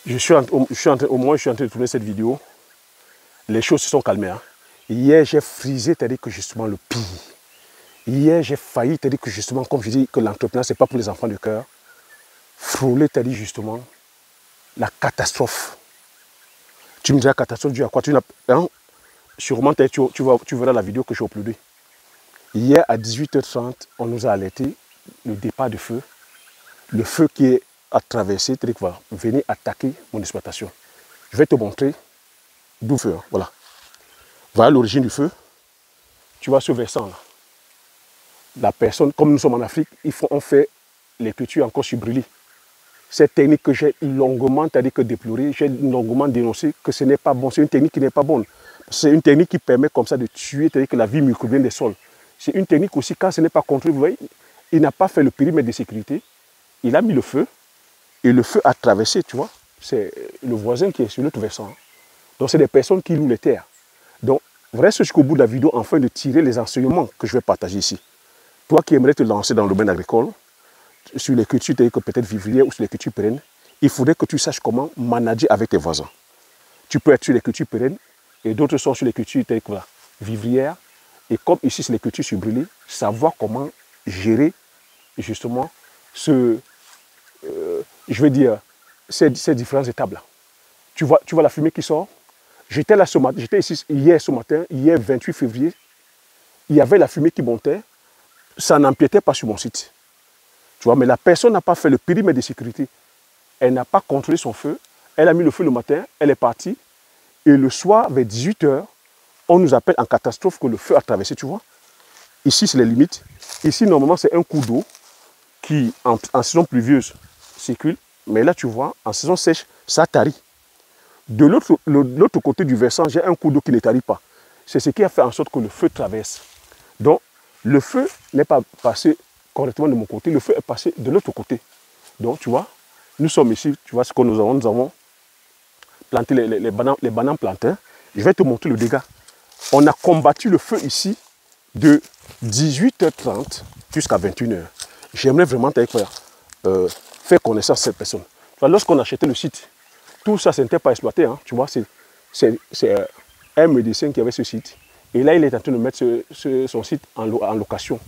Au moment où je suis en train de tourner cette vidéo, les choses se sont calmées. Hein. Hier, j'ai frisé, c'est-à-dire que justement le pire. Hier, j'ai failli, c'est-à-dire que justement, comme je dis, que l'entrepreneuriat, ce n'est pas pour les enfants de cœur. Frôler, c'est-à-dire justement, la catastrophe. Tu me dis la catastrophe due à quoi? Hein? Sûrement, tu verras la vidéo que j'ai uploadée. Hier, à 18h30, on nous a alerté le départ de feu. Le feu qui est à traverser, c'est-à-dire qu'il va venir attaquer mon exploitation. Je vais te montrer d'où le feu. Hein. Voilà. Voilà l'origine du feu. Tu vois ce versant là. La personne, comme nous sommes en Afrique, on fait les cultures encore sur brûlis. Cette technique que j'ai longuement, c'est-à-dire que déplorée, j'ai longuement dénoncé que ce n'est pas bon. C'est une technique qui n'est pas bonne. C'est une technique qui permet comme ça de tuer, c'est-à-dire que la vie microbienne des sols. C'est une technique aussi, quand ce n'est pas contrôlé, vous voyez, il n'a pas fait le périmètre de sécurité. Il a mis le feu et le feu a traversé, tu vois. C'est le voisin qui est sur l'autre versant. Donc, c'est des personnes qui louent les terres. Donc, reste jusqu'au bout de la vidéo afin de tirer les enseignements que je vais partager ici. Toi qui aimerais te lancer dans le domaine agricole, sur les cultures que peut-être vivrières ou sur les cultures pérennes, il faudrait que tu saches comment manager avec tes voisins. Tu peux être sur les cultures pérennes et d'autres sont sur les cultures vivrières. Et comme ici, c'est les cultures sur brûlés, savoir comment gérer justement ces différentes étapes-là. Tu vois la fumée qui sort. J'étais ici hier ce matin, hier 28 février. Il y avait la fumée qui montait. Ça n'empiétait pas sur mon site. Tu vois, mais la personne n'a pas fait le périmètre de sécurité. Elle n'a pas contrôlé son feu. Elle a mis le feu le matin, elle est partie. Et le soir, vers 18h, on nous appelle en catastrophe que le feu a traversé, tu vois. Ici, c'est les limites. Ici, normalement, c'est un cours d'eau qui, en saison pluvieuse, circule. Mais là, tu vois, en saison sèche, ça tarit. De l'autre côté du versant, j'ai un cours d'eau qui ne tarit pas. C'est ce qui a fait en sorte que le feu traverse. Donc, le feu n'est pas passé correctement de mon côté, le feu est passé de l'autre côté. Donc, tu vois, nous sommes ici, tu vois ce que nous avons planté les bananes plantains. Je vais te montrer le dégât. On a combattu le feu ici de 18h30 jusqu'à 21h. J'aimerais vraiment faire connaissance à cette personne. Lorsqu'on achetait le site, tout ça, ce n'était pas exploité. Hein, tu vois, c'est un médecin qui avait ce site. Et là, il est en train de mettre son site en location.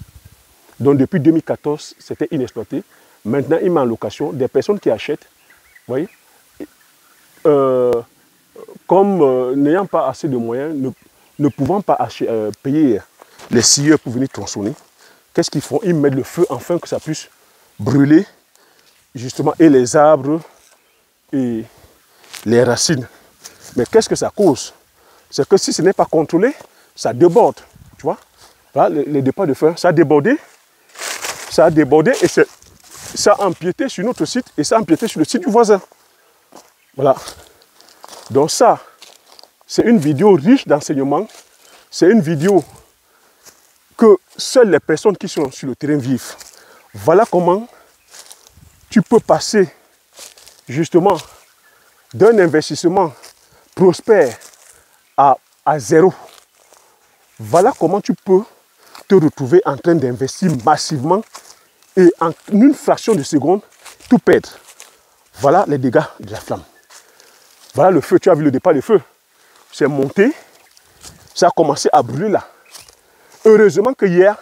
Donc, depuis 2014, c'était inexploité. Maintenant, il met en location des personnes qui achètent. Vous voyez, comme n'ayant pas assez de moyens, ne pouvant pas payer les scieurs pour venir tronçonner, qu'est-ce qu'ils font? Ils mettent le feu afin que ça puisse brûler, justement, et les arbres et les racines. Mais qu'est-ce que ça cause? C'est que si ce n'est pas contrôlé, ça déborde. Tu vois? Là, les départs de feu, ça a débordé. Ça a débordé et ça a empiété sur notre site et ça a empiété sur le site du voisin. Voilà. Donc ça, c'est une vidéo riche d'enseignements. C'est une vidéo que seules les personnes qui sont sur le terrain vivent. Voilà comment tu peux passer justement d'un investissement prospère à zéro. Voilà comment tu peux te retrouver en train d'investir massivement et en une fraction de seconde, tout perdre. Voilà les dégâts de la flamme. Voilà le feu, tu as vu le départ du feu. C'est monté, ça a commencé à brûler là. Heureusement que hier,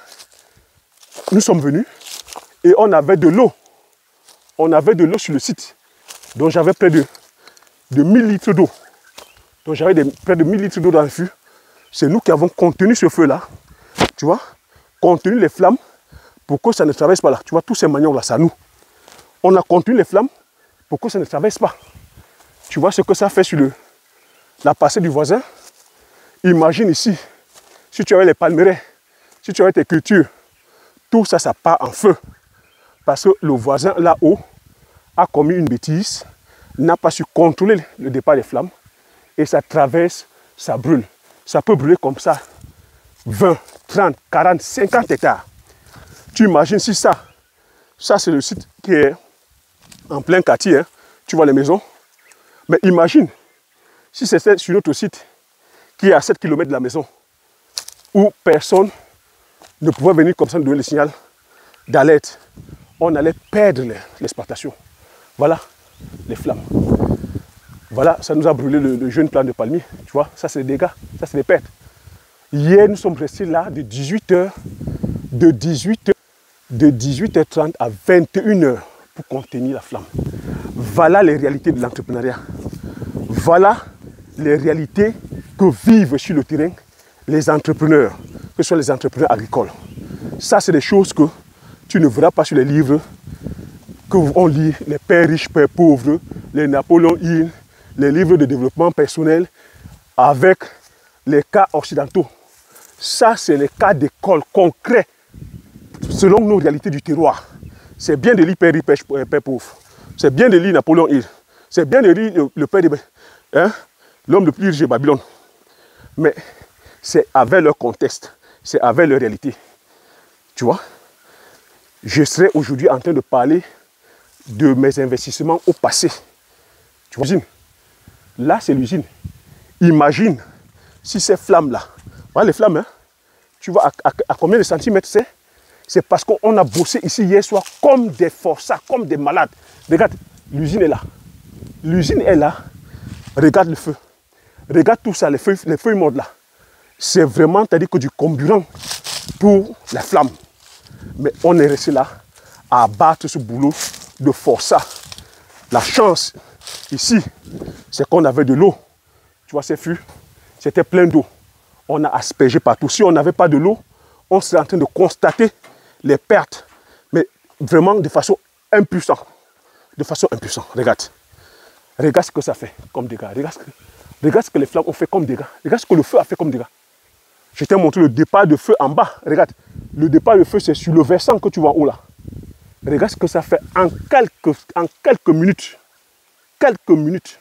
nous sommes venus et on avait de l'eau. On avait de l'eau sur le site. Donc j'avais près de 1000 litres d'eau. Donc j'avais près de 1000 litres d'eau dans le feu. C'est nous qui avons contenu ce feu-là. Tu vois, contenu les flammes pour que ça ne traverse pas là. Tu vois, tous ces manions-là, c'est à nous. On a contenu les flammes pour que ça ne traverse pas. Tu vois ce que ça fait sur la parcelle du voisin. Imagine ici, si tu avais les palmeraies, si tu avais tes cultures, tout ça, ça part en feu. Parce que le voisin là-haut a commis une bêtise, n'a pas su contrôler le départ des flammes et ça traverse, ça brûle. Ça peut brûler comme ça 20, 30, 40, 50 hectares. Tu imagines si ça c'est le site qui est en plein quartier, hein. Tu vois les maisons. Mais imagine si c'était sur notre site qui est à 7 km de la maison, où personne ne pouvait venir comme ça nous donner le signal d'alerte. On allait perdre l'exploitation. Voilà les flammes. Voilà, ça nous a brûlé le jeune plant de palmier. Tu vois, ça c'est des dégâts, ça c'est des pertes. Hier, nous sommes restés là de 18h, de 18h30 à 21h pour contenir la flamme. Voilà les réalités de l'entrepreneuriat. Voilà les réalités que vivent sur le terrain les entrepreneurs, que ce soit les entrepreneurs agricoles. Ça, c'est des choses que tu ne verras pas sur les livres qu'on lit, les pères riches, pères pauvres, les Napoléon Hill, les livres de développement personnel avec les cas occidentaux. Ça, c'est les cas d'école concrets selon nos réalités du terroir. C'est bien de lire père riche, père pauvre. C'est bien de lire Napoléon Hill. C'est bien de lire le père de l'homme le plus riche de Babylone. Mais c'est avec leur contexte, c'est avec leur réalité. Tu vois, je serais aujourd'hui en train de parler de mes investissements au passé. Tu vois, l'usine. Là, c'est l'usine. Imagine si ces flammes-là, voilà les flammes, hein, tu vois à combien de centimètres c'est? C'est parce qu'on a bossé ici hier soir comme des forçats, comme des malades. Regarde, l'usine est là. L'usine est là. Regarde le feu. Regarde tout ça, les feuilles mortes là. C'est vraiment, c'est-à-dire que du comburant pour la flamme. Mais on est resté là à abattre ce boulot de forçat. La chance ici, c'est qu'on avait de l'eau. Tu vois, ces fûts, c'était plein d'eau. On a aspergé partout. Si on n'avait pas de l'eau, on serait en train de constater les pertes. Mais vraiment de façon impuissante. De façon impuissante. Regarde. Regarde ce que ça fait comme dégâts. Regarde ce que les flammes ont fait comme dégâts. Regarde ce que le feu a fait comme dégâts. Je t'ai montré le départ de feu en bas. Regarde. Le départ de feu, c'est sur le versant que tu vois en haut là. Regarde ce que ça fait en quelques minutes. Quelques minutes.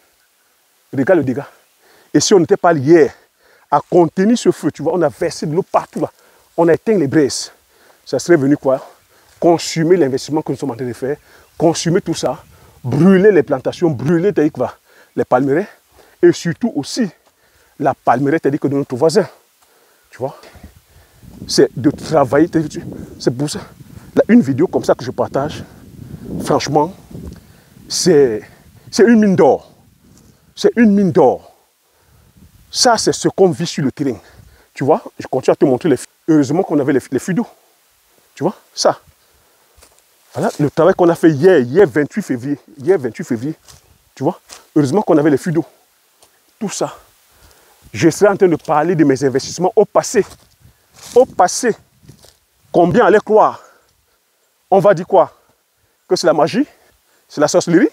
Regarde le dégât. Et si on n'était pas hier à contenir ce feu, tu vois, on a versé de l'eau partout là. On a éteint les braises. Ça serait venu quoi? Consumer l'investissement que nous sommes en train de faire. Consumer tout ça. Brûler les plantations, brûler les palmeraies. Et surtout aussi la palmeraie, c'est-à-dire que de notre voisin. Tu vois? C'est de travailler. C'est pour ça. Là, une vidéo comme ça que je partage, franchement, c'est une mine d'or. C'est une mine d'or. Ça, c'est ce qu'on vit sur le terrain. Tu vois, je continue à te montrer les fûts. Heureusement qu'on avait les fûts d'eau. Tu vois, ça. Voilà le travail qu'on a fait hier 28 février. Hier 28 février. Tu vois, heureusement qu'on avait les fûts d'eau. Tout ça. Je serai en train de parler de mes investissements au passé. Au passé. Combien allait croire? On va dire quoi? Que c'est la magie? C'est la sorcellerie?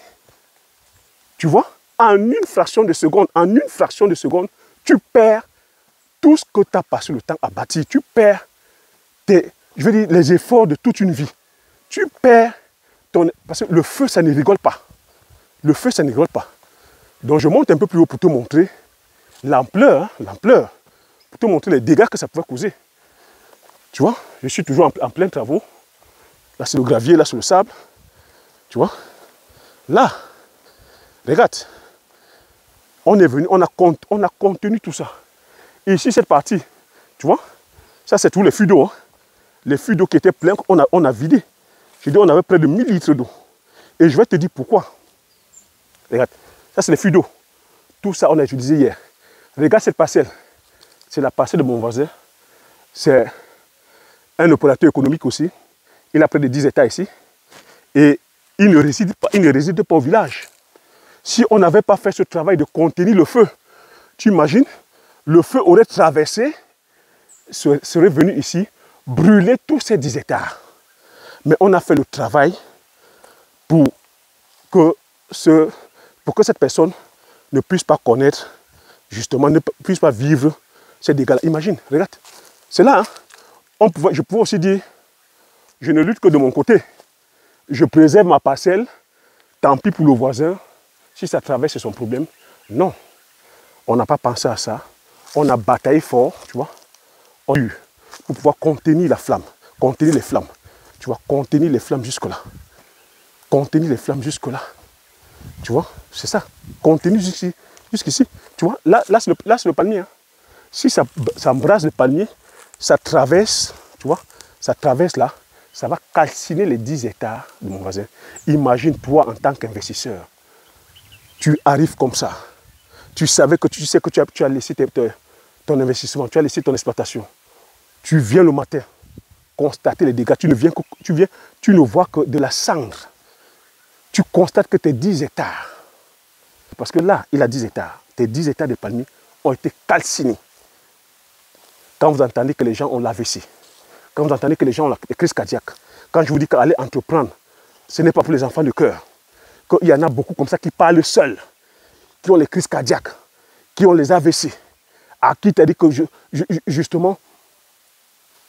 Tu vois? En une fraction de seconde, tu perds tout ce que tu as passé le temps à bâtir. Tu perds les efforts de toute une vie. Tu perds parce que le feu, ça ne rigole pas. Le feu, ça ne rigole pas. Donc je monte un peu plus haut pour te montrer l'ampleur, pour te montrer les dégâts que ça pouvait causer. Tu vois, je suis toujours en plein travaux. Là, c'est le gravier, là, c'est le sable. Tu vois, là, regarde. On est venu, on a contenu tout ça. Et ici, cette partie, tu vois, ça, c'est tous les fûts d'eau. Hein. Les fûts d'eau qui étaient pleins, on a vidé. J'ai dit, on avait près de 1000 litres d'eau. Et je vais te dire pourquoi. Regarde, ça, c'est les fûts d'eau. Tout ça, on a utilisé hier. Regarde cette parcelle. C'est la parcelle de mon voisin. C'est un opérateur économique aussi. Il a près de 10 hectares ici. Et il ne réside pas au village. Si on n'avait pas fait ce travail de contenir le feu, tu imagines, le feu aurait traversé, serait venu ici, brûler tous ces 10 hectares. Mais on a fait le travail pour que cette personne ne puisse pas connaître, justement, ne puisse pas vivre ces dégâts-là. Imagine, regarde, c'est là, hein, je pouvais aussi dire, je ne lutte que de mon côté. Je préserve ma parcelle, tant pis pour le voisin. Si ça traverse, c'est son problème. Non, on n'a pas pensé à ça. On a bataillé fort, tu vois, pour pouvoir contenir la flamme, contenir les flammes. Tu vois, contenir les flammes jusque-là. Contenir les flammes jusque-là. Tu vois, c'est ça. Contenir jusqu'ici. Tu vois, là c'est le palmier. Hein. Si ça embrase le palmier, ça traverse, tu vois, ça traverse là, ça va calciner les 10 hectares de mon voisin. Imagine toi en tant qu'investisseur. tu arrives comme ça. Tu sais que tu as laissé ton investissement, tu as laissé ton exploitation. Tu viens le matin constater les dégâts. Tu ne vois que de la cendre. Tu constates que tes 10 hectares, parce que là, il a 10 hectares, tes 10 hectares de palmiers ont été calcinés. Quand vous entendez que les gens ont l'AVC, quand vous entendez que les gens ont la crise cardiaque, quand je vous dis qu'aller entreprendre, ce n'est pas pour les enfants de cœur, qu'il y en a beaucoup comme ça qui parlent seuls, qui ont les crises cardiaques, qui ont les AVC, à qui tu as dit que justement,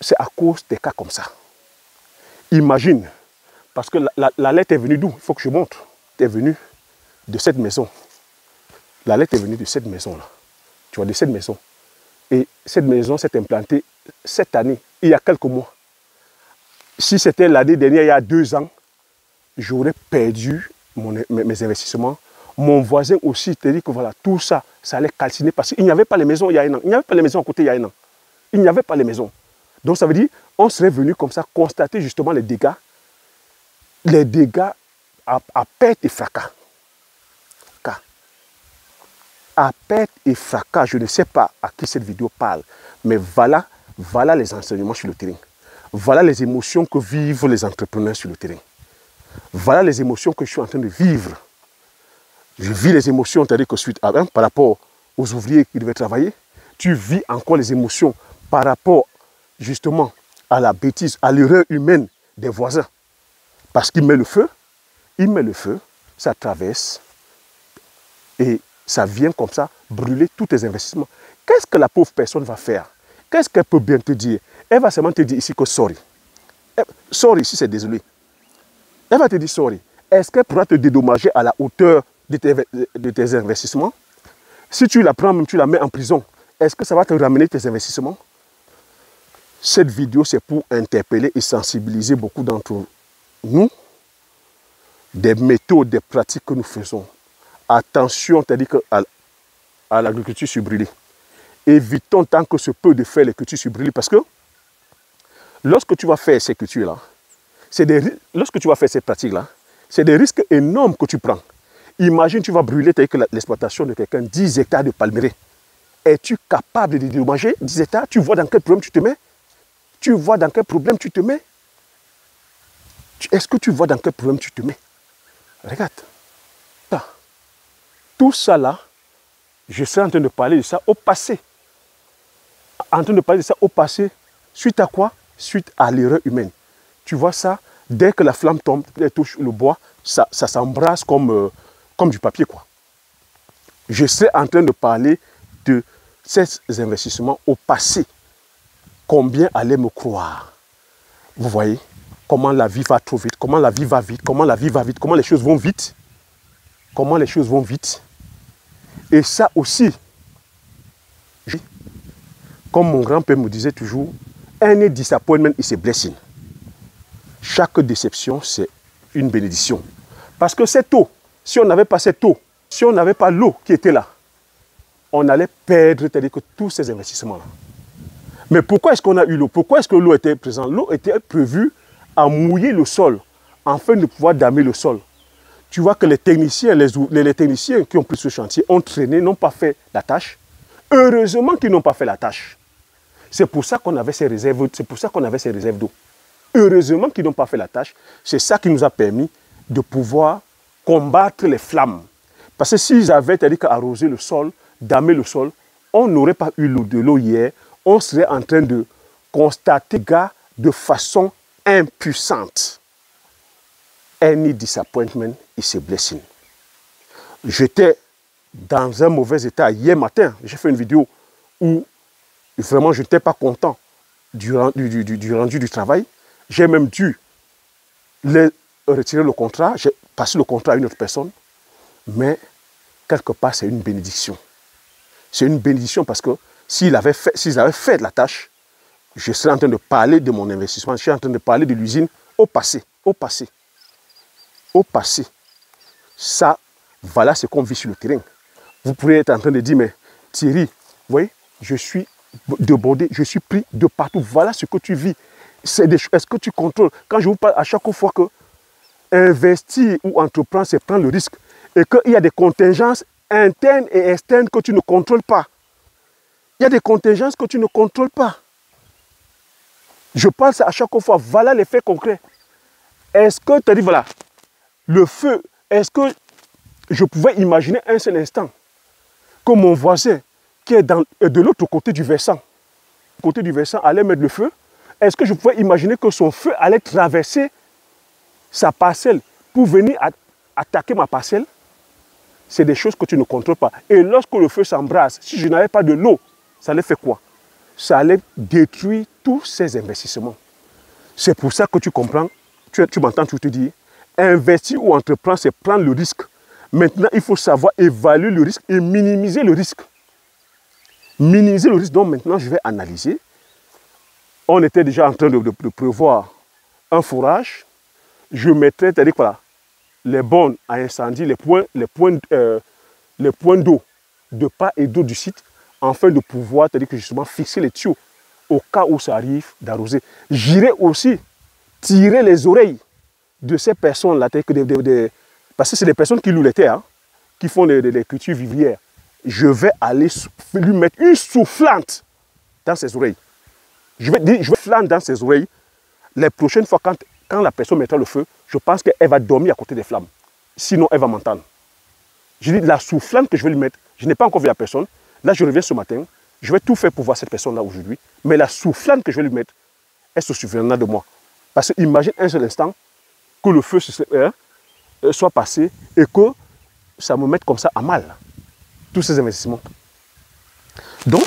c'est à cause des cas comme ça. Imagine, parce que la lettre est venue d'où? Il faut que je montre. Elle est venue de cette maison. La lettre est venue de cette maison-là. Tu vois, de cette maison. Et cette maison s'est implantée cette année, il y a quelques mois. Si c'était l'année dernière, il y a 2 ans, j'aurais perdu mes investissements. Mon voisin aussi te dit que voilà, tout ça, ça allait calciner parce qu'il n'y avait pas les maisons il y a 1 an. Il n'y avait pas les maisons à côté il y a 1 an. Il n'y avait pas les maisons. Donc ça veut dire, on serait venu comme ça constater justement les dégâts à perte et fracas. À perte et fracas, je ne sais pas à qui cette vidéo parle, mais voilà les enseignements sur le terrain. Voilà les émotions que vivent les entrepreneurs sur le terrain. Voilà les émotions que je suis en train de vivre. Je vis les émotions, c'est-à-dire que suite à par rapport aux ouvriers qui devaient travailler, tu vis encore les émotions par rapport justement à la bêtise, à l'erreur humaine des voisins. Parce qu'il met le feu, ça traverse et ça vient comme ça brûler tous tes investissements. Qu'est-ce que la pauvre personne va faire? Qu'est-ce qu'elle peut bien te dire? Elle va seulement te dire ici que sorry. Sorry, ici c'est désolé. Elle va te dire sorry. Est-ce qu'elle pourra te dédommager à la hauteur de tes investissements? Si tu la prends, même tu la mets en prison, est-ce que ça va te ramener tes investissements? Cette vidéo, c'est pour interpeller et sensibiliser beaucoup d'entre nous des méthodes, des pratiques que nous faisons. Attention, c'est-à-dire à l'agriculture sur brûlé. Évitons tant que ce peut de faire les cultures sur brûlé parce que lorsque tu vas faire ces cultures-là, lorsque tu vas faire ces pratiques-là, c'est des risques énormes que tu prends. Imagine, tu vas brûler l'exploitation de quelqu'un, 10 hectares de palmiers. Es-tu capable de dédommager 10 hectares? Tu vois dans quel problème tu te mets? Tu vois dans quel problème tu te mets? Est-ce que tu vois dans quel problème tu te mets? Regarde. Tout ça là, je serai en train de parler de ça au passé. En train de parler de ça au passé, suite à quoi? Suite à l'erreur humaine. Tu vois ça, dès que la flamme tombe, elle touche le bois, ça s'embrasse comme du papier, quoi. Je serai en train de parler de ces investissements au passé. Combien allaient me croire? Vous voyez comment la vie va trop vite, comment la vie va vite, comment la vie va vite, comment les choses vont vite. Comment les choses vont vite. Et ça aussi, comme mon grand-père me disait toujours, any disappointment is a blessing. Chaque déception, c'est une bénédiction. Parce que cette eau, si on n'avait pas cette eau, si on n'avait pas l'eau qui était là, on allait perdre, c'est-à-dire que tous ces investissements-là. Mais pourquoi est-ce qu'on a eu l'eau? Pourquoi est-ce que l'eau était présente? L'eau était prévue à mouiller le sol, afin de pouvoir damer le sol. Tu vois que les techniciens, les techniciens qui ont pris ce chantier ont traîné, n'ont pas fait la tâche. Heureusement qu'ils n'ont pas fait la tâche. C'est pour ça qu'on avait ces réserves, c'est pour ça qu'on avait ces réserves d'eau. Heureusement qu'ils n'ont pas fait la tâche. C'est ça qui nous a permis de pouvoir combattre les flammes. Parce que s'ils avaient dit qu'arroser le sol, damer le sol, on n'aurait pas eu de l'eau hier. On serait en train de constater gars de façon impuissante. Any disappointment is a blessing. J'étais dans un mauvais état hier matin. J'ai fait une vidéo où vraiment je n'étais pas content du rendu du travail. J'ai même dû retirer le contrat. J'ai passé le contrat à une autre personne. Mais quelque part, c'est une bénédiction. C'est une bénédiction parce que s'ils avaient fait la tâche, je serais en train de parler de mon investissement. Je suis en train de parler de l'usine au passé. Au passé. Ça, voilà ce qu'on vit sur le terrain. Vous pourriez être en train de dire, mais Thierry, vous voyez, je suis débordé, je suis pris de partout. Voilà ce que tu vis. Est-ce que tu contrôles? Quand je vous parle à chaque fois que investir ou entreprendre, c'est prendre le risque. et qu'il y a des contingences internes et externes que tu ne contrôles pas. Il y a des contingences que tu ne contrôles pas. Je pense à chaque fois, voilà les faits concrets. Est-ce que tu as dit, voilà, le feu, est-ce que je pouvais imaginer un seul instant que mon voisin qui est de l'autre côté du versant allait mettre le feu? Est-ce que je pouvais imaginer que son feu allait traverser sa parcelle pour venir attaquer ma parcelle? C'est des choses que tu ne contrôles pas. Et lorsque le feu s'embrase, si je n'avais pas de l'eau, ça allait faire quoi? Ça allait détruire tous ces investissements. C'est pour ça que tu comprends, tu m'entends, tu te dis, investir ou entreprendre, c'est prendre le risque. Maintenant, il faut savoir évaluer le risque et minimiser le risque. Minimiser le risque, donc maintenant, je vais analyser. On était déjà en train de prévoir un forage. Je mettrais, c'est-à-dire voilà, les bornes à incendie, les points d'eau de part et d'autre du site, afin de pouvoir, c'est-à-dire que justement, fixer les tuyaux au cas où ça arrive d'arroser. J'irai aussi tirer les oreilles de ces personnes-là, parce que c'est des personnes qui louent les terres, hein, qui font des cultures vivrières. Je vais aller lui mettre une soufflante dans ses oreilles. Je vais flâner dans ses oreilles. Les prochaines fois, quand la personne mettra le feu, je pense qu'elle va dormir à côté des flammes. Sinon, elle va m'entendre. Je dis, la soufflante que je vais lui mettre, je n'ai pas encore vu la personne. Là, je reviens ce matin. Je vais tout faire pour voir cette personne-là aujourd'hui. Mais la soufflante que je vais lui mettre, elle se souviendra de moi. Parce que imagine un seul instant que le feu soit passé et que ça me mette comme ça à mal. Tous ces investissements. Donc,